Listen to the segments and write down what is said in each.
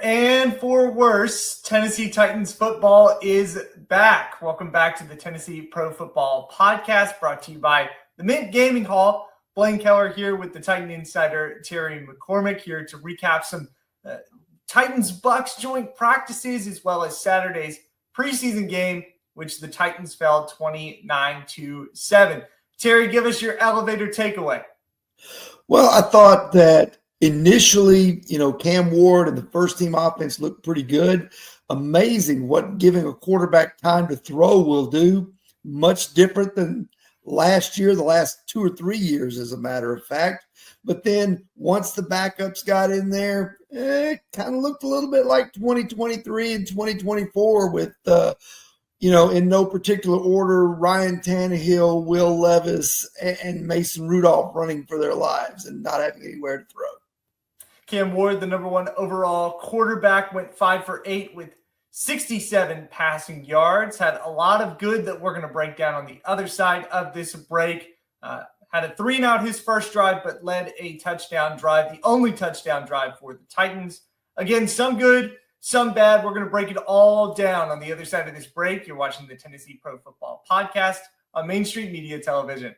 and for worse, Tennessee Titans football is back. Welcome back to the Tennessee Pro Football Podcast, brought to you by the Mint Gaming Hall. Blaine Kellar here with the Titan insider Terry McCormick, here to recap some Titans-Bucks joint practices, as well as Saturday's preseason game, which the Titans fell 29-7. Terry, give us your elevator takeaway. Well, I thought that initially, Cam Ward and the first-team offense looked pretty good. Amazing what giving a quarterback time to throw will do. Much different than last year, the last 2 or 3 years, as a matter of fact. But then once the backups got in there, it kind of looked a little bit like 2023 and 2024 with, in no particular order, Ryan Tannehill, Will Levis, and Mason Rudolph running for their lives and not having anywhere to throw. Cam Ward, the number 1 overall quarterback, went 5 for 8 with 67 passing yards. Had a lot of good that we're going to break down on the other side of this break. Had a 3-and-out his first drive, but led a touchdown drive, the only touchdown drive for the Titans. Again, some good, some bad. We're going to break it all down on the other side of this break. You're watching the Tennessee Pro Football Podcast on Main Street Media Television.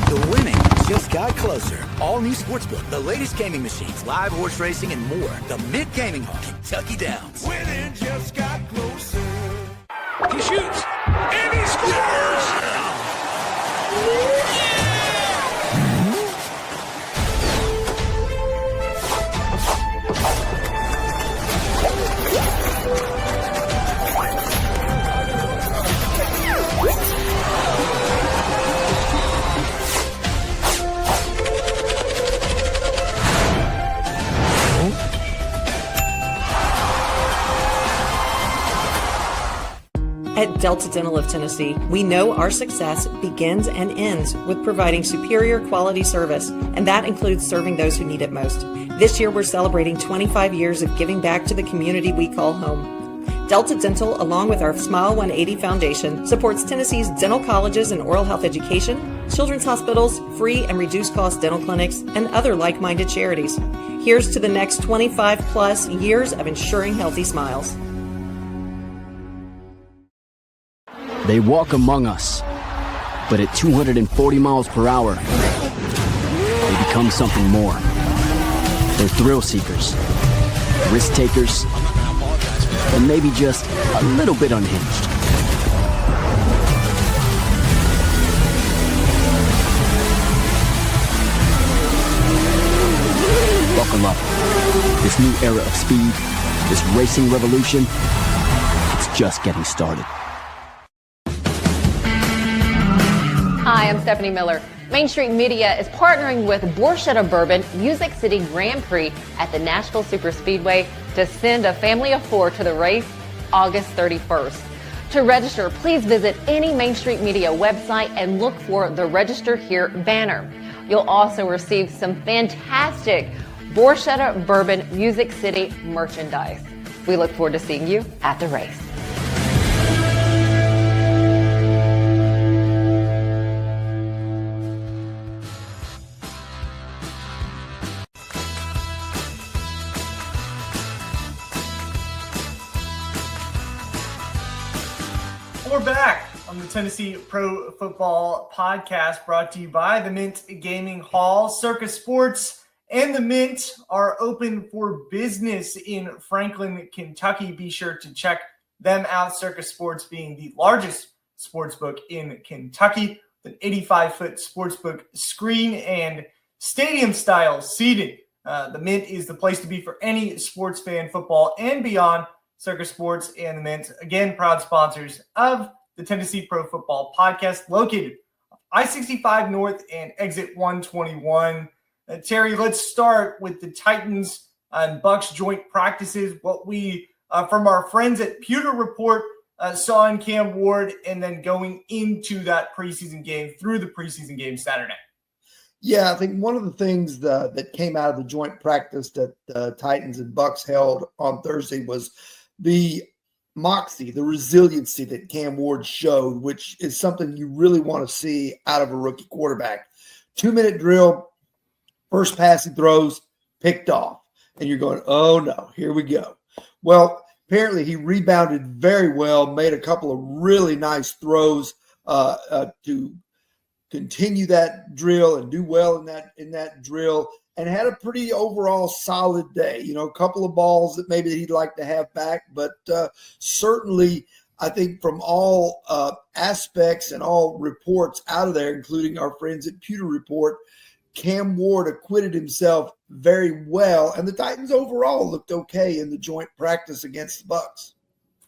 The winning just got closer. All new Sportsbook, the latest gaming machines, live horse racing, and more. The Mint Gaming Hall, Kentucky Downs. Winning just got closer. He shoots, and he scores! At Delta Dental of Tennessee, we know our success begins and ends with providing superior quality service, and that includes serving those who need it most. This year, we're celebrating 25 years of giving back to the community we call home. Delta Dental, along with our Smile 180 Foundation, supports Tennessee's dental colleges and oral health education, children's hospitals, free and reduced cost dental clinics, and other like-minded charities. Here's to the next 25 plus years of ensuring healthy smiles. They walk among us, but at 240 miles per hour, they become something more. They're thrill seekers, risk takers, and maybe just a little bit unhinged. Buckle up. This new era of speed, this racing revolution, it's just getting started. Hi, I'm Stephanie Miller. Main Street Media is partnering with Borchetta Bourbon Music City Grand Prix at the Nashville Superspeedway to send a family of 4 to the race August 31st. To register, please visit any Main Street Media website and look for the Register Here banner. You'll also receive some fantastic Borchetta Bourbon Music City merchandise. We look forward to seeing you at the race. We're back on the Tennessee Pro Football Podcast, brought to you by the Mint Gaming Hall. Circus Sports and the Mint are open for business in Franklin, Kentucky. Be sure to check them out. Circus Sports being the largest sportsbook in Kentucky, with an 85-foot sportsbook screen and stadium-style seating. The Mint is the place to be for any sports fan, football and beyond. Circus Sports and the Mint, again, proud sponsors of the Tennessee Pro Football Podcast, located I-65 North and exit 121. Terry, let's start with the Titans and Bucks joint practices. What we, from our friends at Pewter Report, saw in Cam Ward, and then going into that preseason game, through the preseason game Saturday. Yeah, I think one of the things that came out of the joint practice that the Titans and Bucks held on Thursday was the moxie, the resiliency that Cam Ward showed, which is something you really want to see out of a rookie quarterback. 2-minute drill, first pass he throws, picked off. And you're going, oh, no, here we go. Well, apparently he rebounded very well, made a couple of really nice throws to continue that drill and do well in that drill, and had a pretty overall solid day. You know, a couple of balls that maybe he'd like to have back, but certainly I think from all aspects and all reports out of there, including our friends at Pewter Report, Cam Ward acquitted himself very well, and the Titans overall looked okay in the joint practice against the Bucks.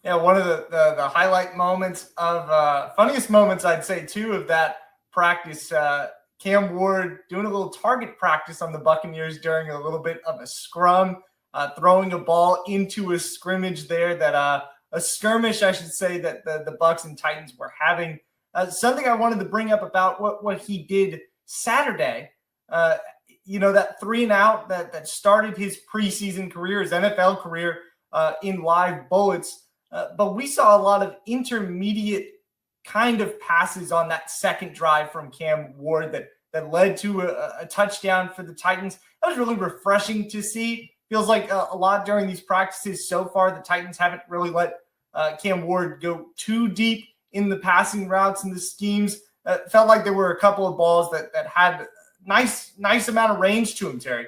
Yeah, one of the highlight moments of funniest moments, I'd say, too, of that practice, Cam Ward doing a little target practice on the Buccaneers during a little bit of a scrum, throwing a ball into a scrimmage there, a skirmish, I should say, that the Bucs and Titans were having. Something I wanted to bring up about what he did Saturday, that 3-and-out that started his preseason career, his NFL career in live bullets. But we saw a lot of intermediate kind of passes on that second drive from Cam Ward that led to a touchdown for the Titans. That was really refreshing to see. Feels like a lot during these practices so far, the Titans haven't really let Cam Ward go too deep in the passing routes and the schemes. Felt like there were a couple of balls that had nice amount of range to him, Terry.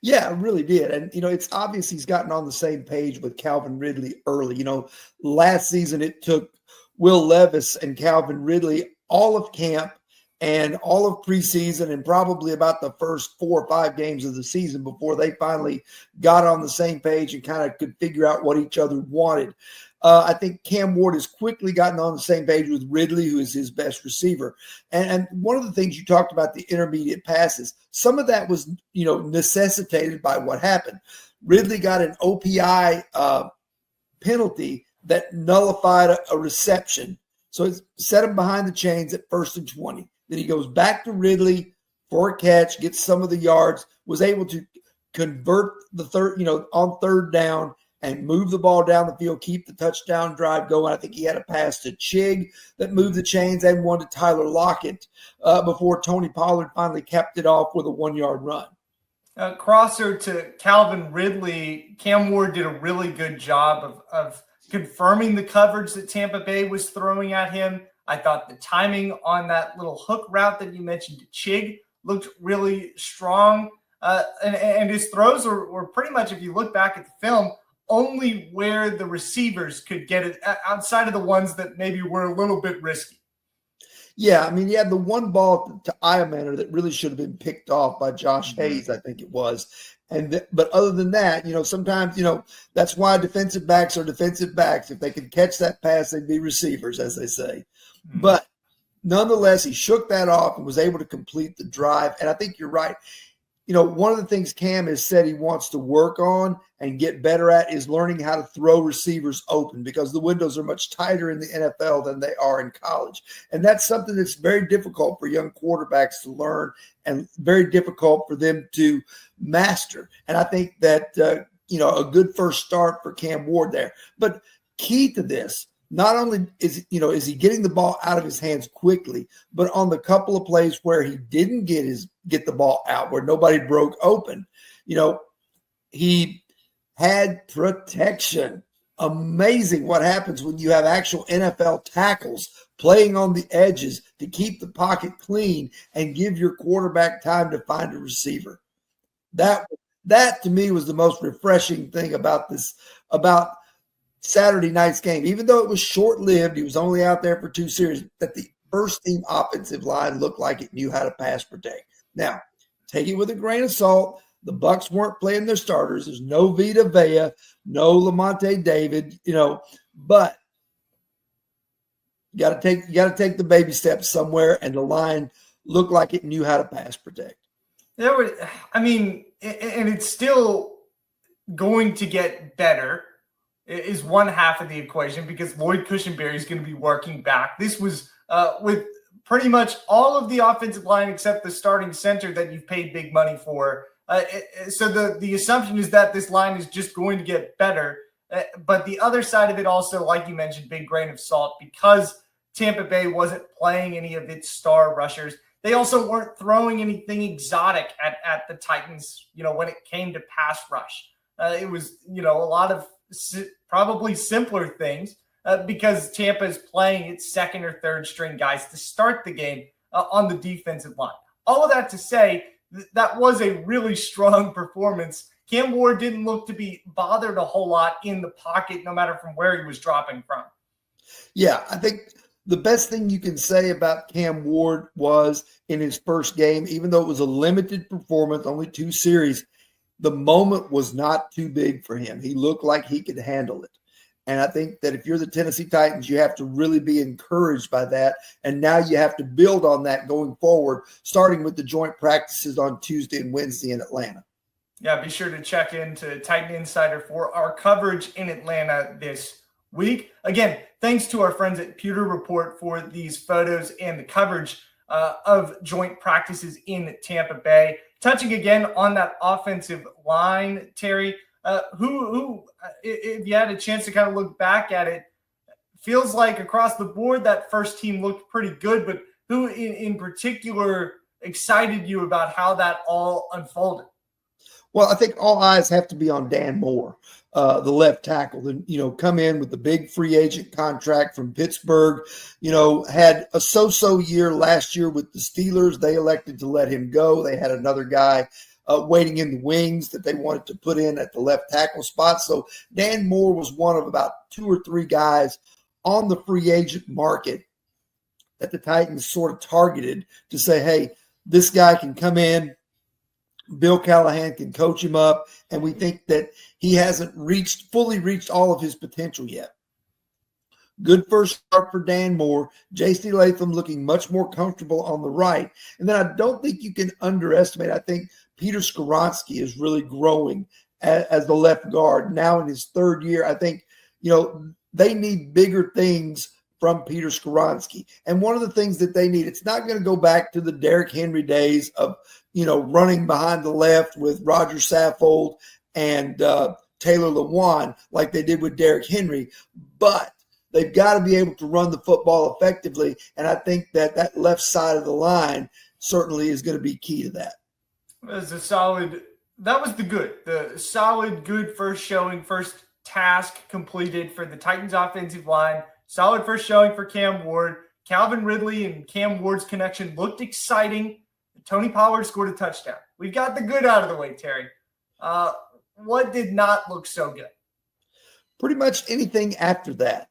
Yeah, it really did. And, it's obvious he's gotten on the same page with Calvin Ridley early. Last season it took Will Levis and Calvin Ridley all of camp and all of preseason and probably about the first 4 or 5 games of the season before they finally got on the same page and kind of could figure out what each other wanted. I think Cam Ward has quickly gotten on the same page with Ridley, who is his best receiver. And one of the things you talked about, the intermediate passes, some of that was, necessitated by what happened. Ridley got an OPI penalty that nullified a reception. So it set him behind the chains at 1st and 20. Then he goes back to Ridley for a catch, gets some of the yards, was able to convert the third, on 3rd down and move the ball down the field, keep the touchdown drive going. I think he had a pass to Chig that moved the chains and one to Tyler Lockett before Tony Pollard finally capped it off with a 1-yard run. Crosser to Calvin Ridley, Cam Ward did a really good job of confirming the coverage that Tampa Bay was throwing at him. I thought the timing on that little hook route that you mentioned to Chig looked really strong. And his throws were pretty much, if you look back at the film, only where the receivers could get it, outside of the ones that maybe were a little bit risky. Yeah, I mean, he had the one ball to Iamaner that really should have been picked off by Josh Hayes, I think it was. But other than that, sometimes, that's why defensive backs are defensive backs. If they can catch that pass, they'd be receivers, as they say. Mm-hmm. But nonetheless, he shook that off and was able to complete the drive. And I think you're right. One of the things Cam has said he wants to work on and get better at is learning how to throw receivers open, because the windows are much tighter in the NFL than they are in college. And that's something that's very difficult for young quarterbacks to learn and very difficult for them to master. And I think that, a good first start for Cam Ward there. But key to this, not only is he getting the ball out of his hands quickly, but on the couple of plays where he didn't get the ball out, where nobody broke open, he had protection. Amazing what happens when you have actual NFL tackles playing on the edges to keep the pocket clean and give your quarterback time to find a receiver. That to me was the most refreshing thing about Saturday night's game. Even though it was short-lived, he was only out there for 2 series, that the first-team offensive line looked like it knew how to pass protect. Now, take it with a grain of salt. The Bucs weren't playing their starters. There's no Vita Vea, no Lamonte David, but you got to take the baby steps somewhere, and the line looked like it knew how to pass protect. And it's still going to get better. Is one half of the equation, because Lloyd Cushenberry is going to be working back. This was with pretty much all of the offensive line except the starting center that you've paid big money for. So the assumption is that this line is just going to get better. But the other side of it also, like you mentioned, big grain of salt, because Tampa Bay wasn't playing any of its star rushers. they also weren't throwing anything exotic at the Titans, when it came to pass rush. It was, a lot of probably simpler things because Tampa is playing its second or third string guys to start the game on the defensive line. All of that to say, that was a really strong performance. Cam Ward didn't look to be bothered a whole lot in the pocket, no matter from where he was dropping from. Yeah, I think the best thing you can say about Cam Ward was in his first game, even though it was a limited performance, only 2 series, the moment was not too big for him. He looked like he could handle it. And I think that if you're the Tennessee Titans, you have to really be encouraged by that. And now you have to build on that going forward, starting with the joint practices on Tuesday and Wednesday in Atlanta. Yeah, be sure to check into Titan Insider for our coverage in Atlanta this week. Again, thanks to our friends at Pewter Report for these photos and the coverage of joint practices in Tampa Bay. Touching again on that offensive line, Terry, who, if you had a chance to kind of look back at it, feels like across the board that first team looked pretty good, but who in particular excited you about how that all unfolded? Well, I think all eyes have to be on Dan Moore, the left tackle, and, come in with the big free agent contract from Pittsburgh, had a so-so year last year with the Steelers. They elected to let him go. They had another guy waiting in the wings that they wanted to put in at the left tackle spot. So Dan Moore was one of about 2 or 3 guys on the free agent market that the Titans sort of targeted to say, hey, this guy can come in. Bill Callahan can coach him up, and we think that he hasn't fully reached all of his potential yet. Good first start for Dan Moore. J.C. Latham looking much more comfortable on the right. And then I don't think you can underestimate, I think Peter Skoronski is really growing as the left guard now in his 3rd year. I think, they need bigger things from Peter Skoronski. And one of the things that they need, it's not going to go back to the Derrick Henry days of, running behind the left with Roger Saffold and Taylor Lewan like they did with Derrick Henry. But they've got to be able to run the football effectively. And I think that left side of the line certainly is going to be key to that. That was the solid, good first showing, first task completed for the Titans offensive line. Solid first showing for Cam Ward. Calvin Ridley and Cam Ward's connection looked exciting. Tony Pollard scored a touchdown. We've got the good out of the way, Terry. What did not look so good? Pretty much anything after that.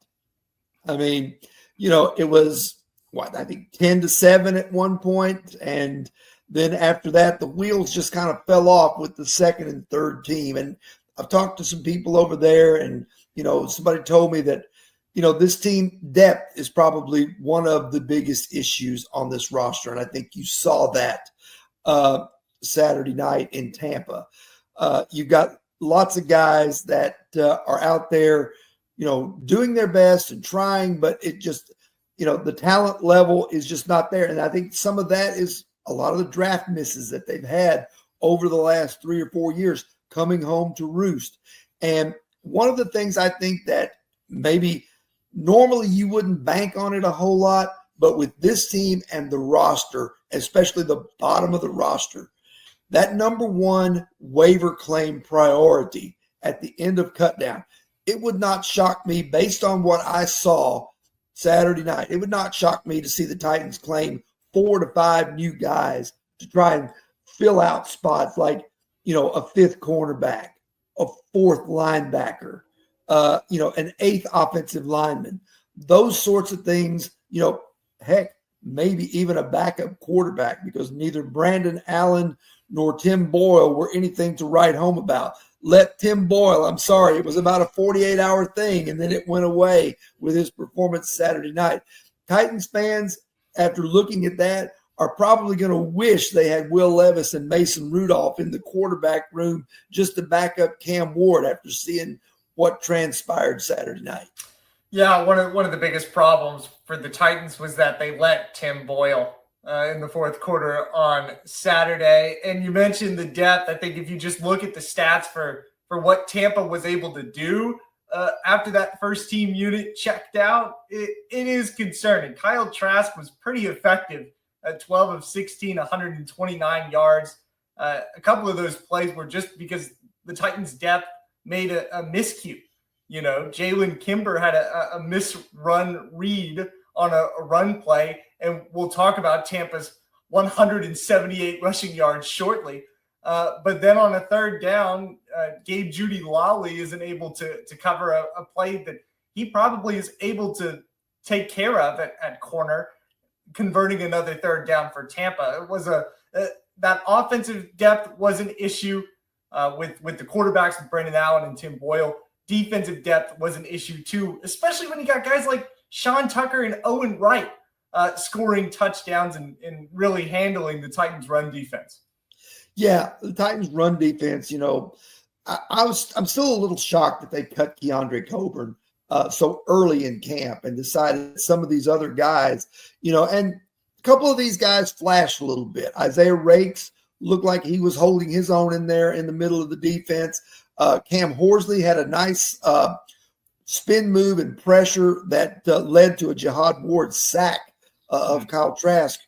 I mean, it was, I think 10-7 at one point, and then after that, the wheels just kind of fell off with the second and third team. And I've talked to some people over there, and, somebody told me that, this team depth is probably one of the biggest issues on this roster. And I think you saw that Saturday night in Tampa. You've got lots of guys that are out there, doing their best and trying, but it just, the talent level is just not there. And I think some of that is a lot of the draft misses that they've had over the last 3 or 4 years coming home to roost. And one of the things I think that maybe normally you wouldn't bank on it a whole lot, but with this team and the roster, especially the bottom of the roster, that number 1 waiver claim priority at the end of cutdown, it would not shock me based on what I saw Saturday night. It would not shock me to see the Titans claim 4 to 5 new guys to try and fill out spots like, a 5th cornerback, a 4th linebacker, an 8th offensive lineman, those sorts of things, heck, maybe even a backup quarterback, because neither Brandon Allen nor Tim Boyle were anything to write home about. Let Tim Boyle, I'm sorry, it was about a 48-hour thing, and then it went away with his performance Saturday night. Titans fans, after looking at that, are probably going to wish they had Will Levis and Mason Rudolph in the quarterback room just to back up Cam Ward after seeing what transpired Saturday night. Yeah, one of the biggest problems for the Titans was that they let Tim Boyle in the 4th quarter on Saturday. And you mentioned the depth. I think if you just look at the stats for what Tampa was able to do after that first team unit checked out, it is concerning. Kyle Trask was pretty effective 12 of 16, 129 yards. A couple of those plays were just because the Titans' depth made a miscue. Jalen Kimber had a misrun read on a run play, and we'll talk about Tampa's 178 rushing yards shortly. But then on a third down, Gabe Judy-Lawley isn't able to cover a play that he probably is able to take care of at corner, converting another third down for Tampa. It was that offensive depth was an issue with the quarterbacks, with Brandon Allen and Tim Boyle. Defensive depth was an issue too, especially when you got guys like Sean Tucker and Owen Wright scoring touchdowns and really handling the Titans' run defense. Yeah, the Titans' run defense, I'm still a little shocked that they cut Keandre Coburn so early in camp and decided some of these other guys, and a couple of these guys flashed a little bit. Isaiah Rakes looked like he was holding his own in there in the middle of the defense. Cam Horsley had a nice spin move and pressure that led to a Jihad Ward sack of Kyle Trask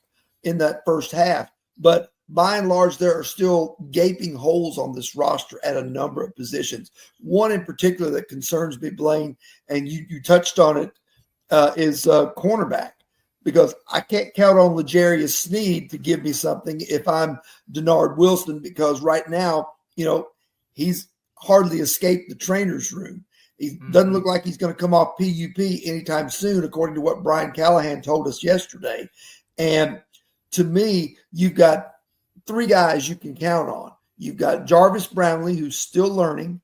in that first half. But by and large, there are still gaping holes on this roster at a number of positions. One in particular that concerns me, Blaine, and you touched on it, is cornerback, because I can't count on L'Jarius Sneed to give me something if I'm Denard Wilson, because right now, he's hardly escaped the trainer's room. He doesn't look like he's going to come off PUP anytime soon, according to what Brian Callahan told us yesterday. And to me, you've got three guys you can count on. You've got Jarvis Brownlee, who's still learning.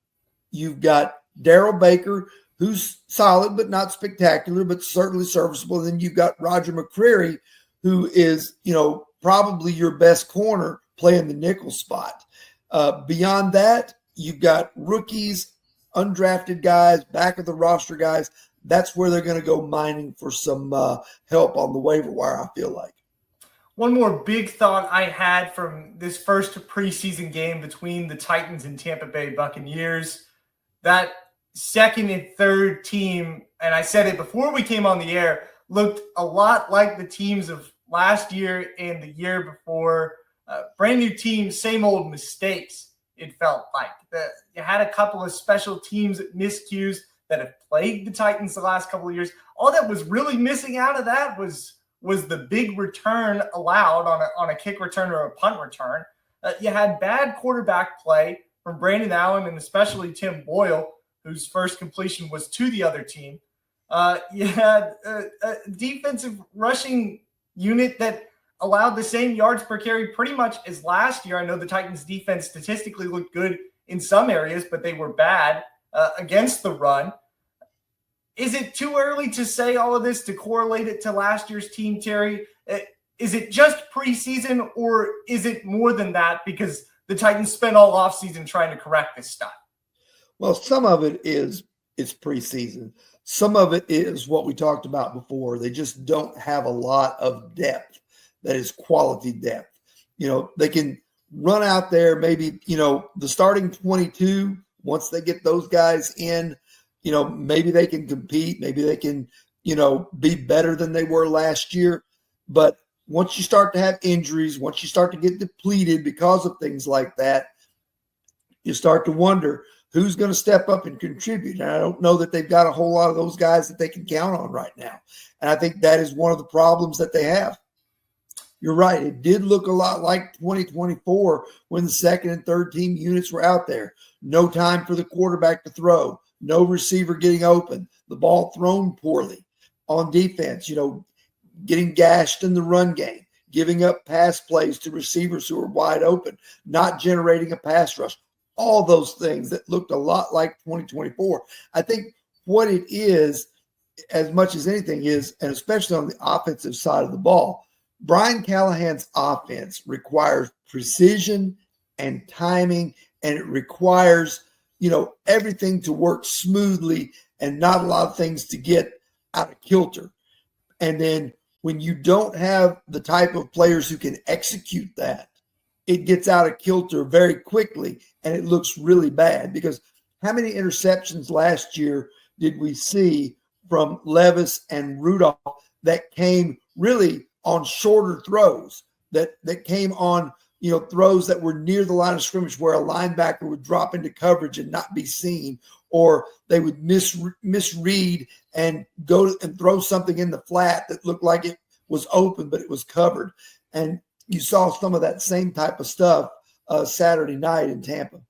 You've got Darrell Baker, who's solid but not spectacular, but certainly serviceable. And then you've got Roger McCreary, who is, probably your best corner playing the nickel spot. Beyond that, you've got rookies, undrafted guys, back of the roster guys. That's where they're going to go mining for some help on the waiver wire, I feel like. One more big thought I had from this first preseason game between the Titans and Tampa Bay Buccaneers, that second and third team, and I said it before we came on the air, looked a lot like the teams of last year and the year before. Brand new teams, same old mistakes, it felt like. You had a couple of special teams miscues that have plagued the Titans the last couple of years. All that was really missing out of that was the big return allowed on a kick return or a punt return. You had bad quarterback play from Brandon Allen and especially Tim Boyle, whose first completion was to the other team. You had a defensive rushing unit that allowed the same yards per carry pretty much as last year. I know the Titans defense statistically looked good in some areas, but they were bad against the run. Is it too early to say all of this, to correlate it to last year's team, Terry? Is it just preseason, or is it more than that because the Titans spent all offseason trying to correct this stuff? Well, some of it is it's preseason. Some of it is what we talked about before. They just don't have a lot of depth that is quality depth. They can run out there maybe, the starting 22, once they get those guys in, maybe they can compete. Maybe they can, be better than they were last year. But once you start to have injuries, once you start to get depleted because of things like that, you start to wonder who's going to step up and contribute. And I don't know that they've got a whole lot of those guys that they can count on right now. And I think that is one of the problems that they have. You're right. It did look a lot like 2024 when the second and third team units were out there. No time for the quarterback to throw. No receiver getting open. The ball thrown poorly on defense, getting gashed in the run game, giving up pass plays to receivers who are wide open, not generating a pass rush. All those things that looked a lot like 2024. I think what it is, as much as anything is, and especially on the offensive side of the ball, Brian Callahan's offense requires precision and timing, and it requires, everything to work smoothly and not a lot of things to get out of kilter. And then when you don't have the type of players who can execute that, it gets out of kilter very quickly, and it looks really bad. Because how many interceptions last year did we see from Levis and Rudolph that came really on shorter throws that came on, throws that were near the line of scrimmage where a linebacker would drop into coverage and not be seen, or they would misread and go and throw something in the flat that looked like it was open, but it was covered. And you saw some of that same type of stuff Saturday night in Tampa.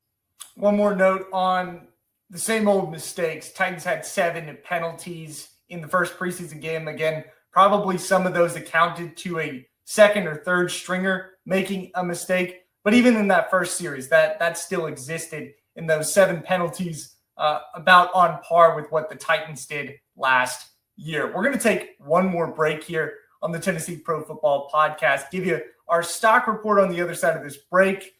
One more note on the same old mistakes. Titans had 7 penalties in the first preseason game. Again, probably some of those accounted to a second or third stringer making a mistake. But even in that first series, that still existed in those 7 penalties, about on par with what the Titans did last year. We're going to take one more break here on the Tennessee Pro Football Podcast, give you our stock report on the other side of this break.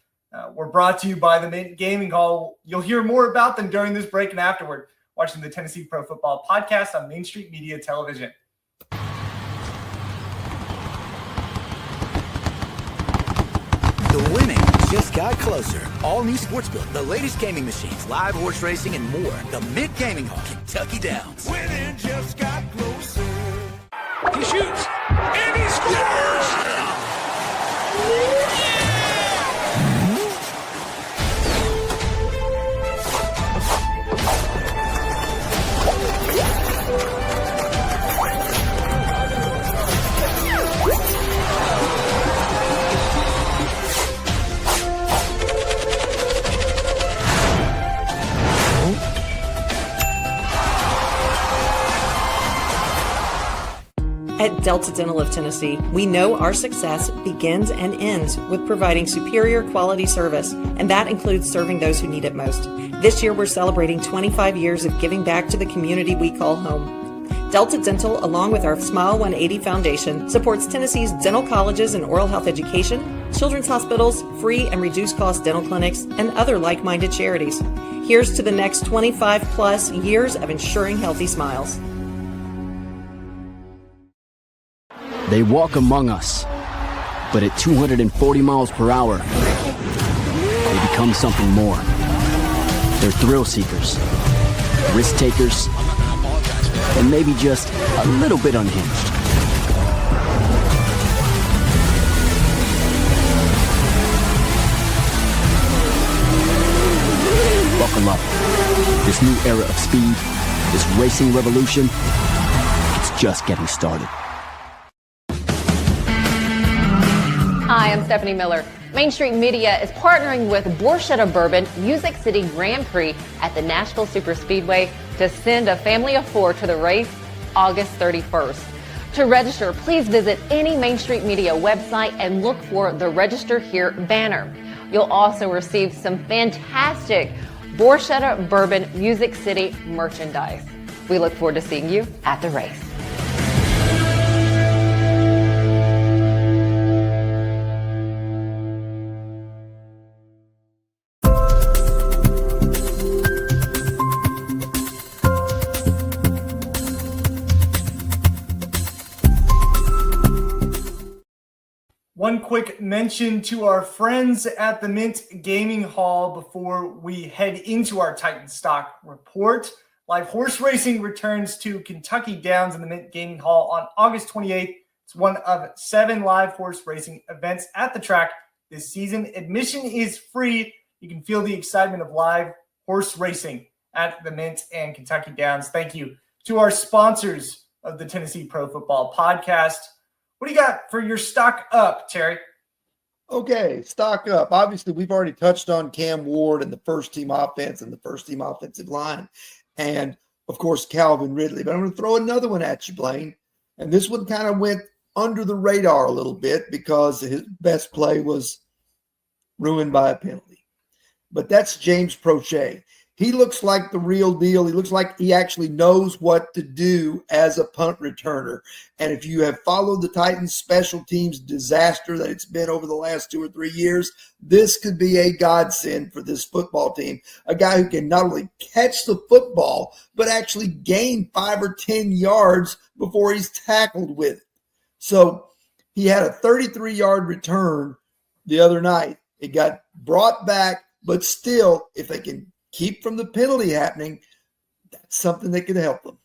We're brought to you by the Mint Gaming Hall. You'll hear more about them during this break and afterward, watching the Tennessee Pro Football Podcast on Main Street Media Television. The winning just got closer. All new Sportsbook, the latest gaming machines, live horse racing, and more. The Mint Gaming Hall, Kentucky Downs. Winning just got closer. He shoots, and he scores! At Delta Dental of Tennessee, we know our success begins and ends with providing superior quality service, and that includes serving those who need it most. This year, we're celebrating 25 years of giving back to the community we call home. Delta Dental, along with our Smile 180 Foundation, supports Tennessee's dental colleges and oral health education, children's hospitals, free and reduced cost dental clinics, and other like-minded charities. Here's to the next 25 plus years of ensuring healthy smiles. They walk among us, but at 240 miles per hour, they become something more. They're thrill seekers, risk takers, and maybe just a little bit unhinged. Buckle up. This new era of speed, this racing revolution, it's just getting started. Hi, I'm Stephanie Miller. Main Street Media is partnering with Borchetta Bourbon Music City Grand Prix at the Nashville Superspeedway to send a family of 4 to the race August 31st. To register, please visit any Main Street Media website and look for the Register Here banner. You'll also receive some fantastic Borchetta Bourbon Music City merchandise. We look forward to seeing you at the race. One quick mention to our friends at the Mint Gaming Hall before we head into our Titan stock report. Live horse racing returns to Kentucky Downs in the Mint Gaming Hall on August 28th. It's one of 7 live horse racing events at the track this season. Admission is free. You can feel the excitement of live horse racing at the Mint and Kentucky Downs. Thank you to our sponsors of the Tennessee Pro Football Podcast. What do you got for your stock up, Terry? Okay, stock up. Obviously, we've already touched on Cam Ward and the first-team offense and the first-team offensive line. And, of course, Calvin Ridley. But I'm going to throw another one at you, Blaine. And this one kind of went under the radar a little bit because his best play was ruined by a penalty. But that's James Prochet. He looks like the real deal. He looks like he actually knows what to do as a punt returner. And if you have followed the Titans special teams disaster that it's been over the last 2 or 3 years, this could be a godsend for this football team. A guy who can not only catch the football, but actually gain 5 or 10 yards before he's tackled with it. So he had a 33-yard return the other night. It got brought back, but still, if they can keep from the penalty happening, that's something that could help them.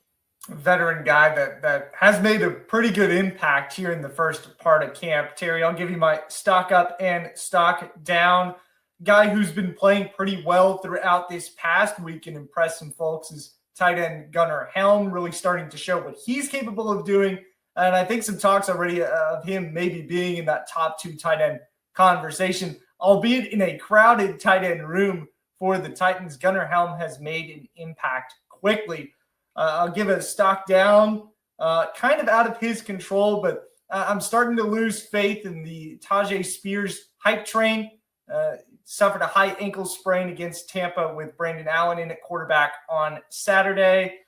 veteran guy that has made a pretty good impact here in the first part of camp. Terry, I'll give you my stock up and stock down. Guy who's been playing pretty well throughout this past week and impressed some folks is tight end Gunnar Helm, really starting to show what he's capable of doing. And I think some talks already of him maybe being in that top 2 tight end conversation, albeit in a crowded tight end room for the Titans. Gunnar Helm has made an impact quickly. I'll give it a stock down, kind of out of his control, but I'm starting to lose faith in the Tyjae Spears hype train. Suffered a high ankle sprain against Tampa with Brandon Allen in at quarterback on Saturday.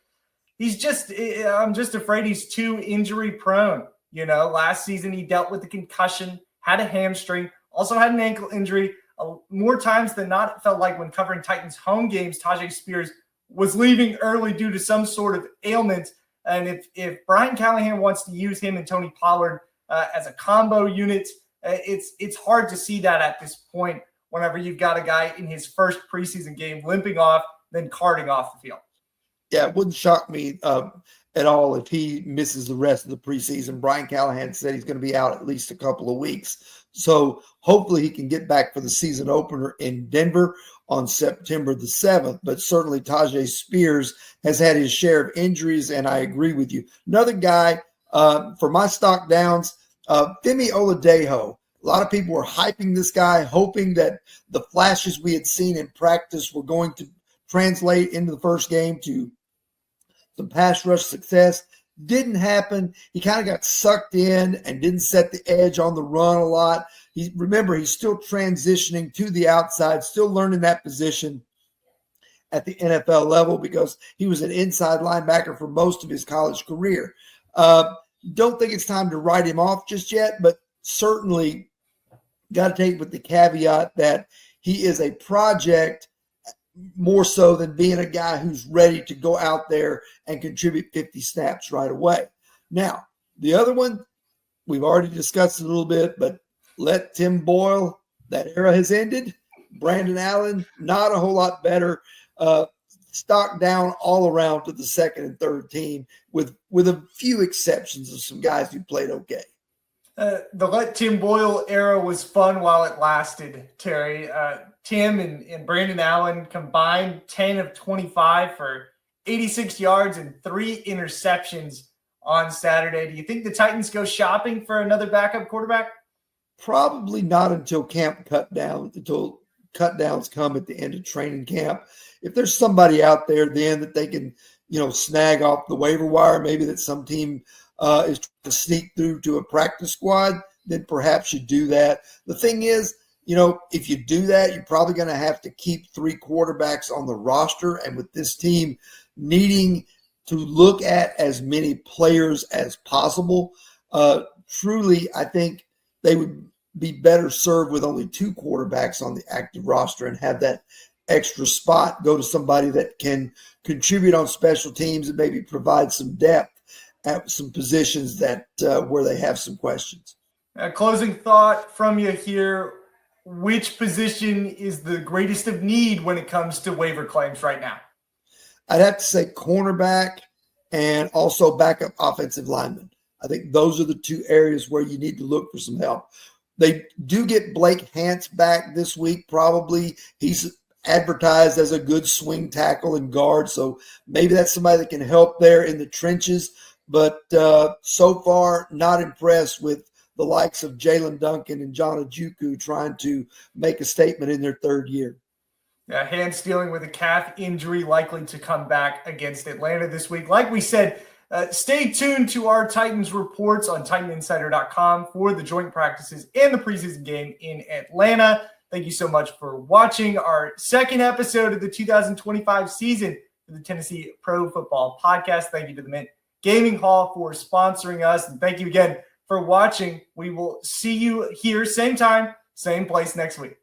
I'm just afraid he's too injury prone. Last season he dealt with a concussion, had a hamstring, also had an ankle injury. More times than not, it felt like when covering Titans home games, Tyjae Spears was leaving early due to some sort of ailment. And if Brian Callahan wants to use him and Tony Pollard as a combo unit, it's hard to see that at this point whenever you've got a guy in his first preseason game limping off, then carting off the field. Yeah, it wouldn't shock me at all if he misses the rest of the preseason. Brian Callahan said he's going to be out at least a couple of weeks. So hopefully he can get back for the season opener in Denver on September the 7th. But certainly Tyjae Spears has had his share of injuries, and I agree with you. Another guy for my stock downs, Femi Oladejo. A lot of people were hyping this guy, hoping that the flashes we had seen in practice were going to translate into the first game to some pass rush success. Didn't happen. He kind of got sucked in and didn't set the edge on the run a lot. Remember, he's still transitioning to the outside, still learning that position at the NFL level because he was an inside linebacker for most of his college career. Don't think it's time to write him off just yet, but certainly got to take with the caveat that he is a project more so than being a guy who's ready to go out there and contribute 50 snaps right away. Now, the other one, we've already discussed it a little bit, but let Tim Boyle, that era has ended. Brandon Allen, not a whole lot better. Stock down all around to the second and third team with a few exceptions of some guys who played okay. The let Tim Boyle era was fun while it lasted, Terry. Tim and Brandon Allen combined 10 of 25 for 86 yards and 3 interceptions on Saturday. Do you think the Titans go shopping for another backup quarterback? Probably not until until cutdowns come at the end of training camp. If there's somebody out there then that they can, snag off the waiver wire, maybe that some team is trying to sneak through to a practice squad, then perhaps you do that. The thing is, if you do that, you're probably going to have to keep 3 quarterbacks on the roster. And with this team needing to look at as many players as possible, truly, I think they would be better served with only 2 quarterbacks on the active roster and have that extra spot go to somebody that can contribute on special teams and maybe provide some depth at some positions that where they have some questions. Closing thought from you here. Which position is the greatest of need when it comes to waiver claims right now? I'd have to say cornerback and also backup offensive lineman. I think those are the 2 areas where you need to look for some help. They do get Blake Hance back this week, probably. He's advertised as a good swing tackle and guard, so maybe that's somebody that can help there in the trenches. But so far, not impressed with the likes of Jalen Duncan and John Ojukwu trying to make a statement in their 3rd year. Hance dealing with a calf injury, likely to come back against Atlanta this week. Like we said, stay tuned to our Titans reports on TitanInsider.com for the joint practices and the preseason game in Atlanta. Thank you so much for watching our 2nd episode of the 2025 season for the Tennessee Pro Football Podcast. Thank you to the Mint Gaming Hall for sponsoring us. And thank you again for watching. We will see you here, same time, same place next week.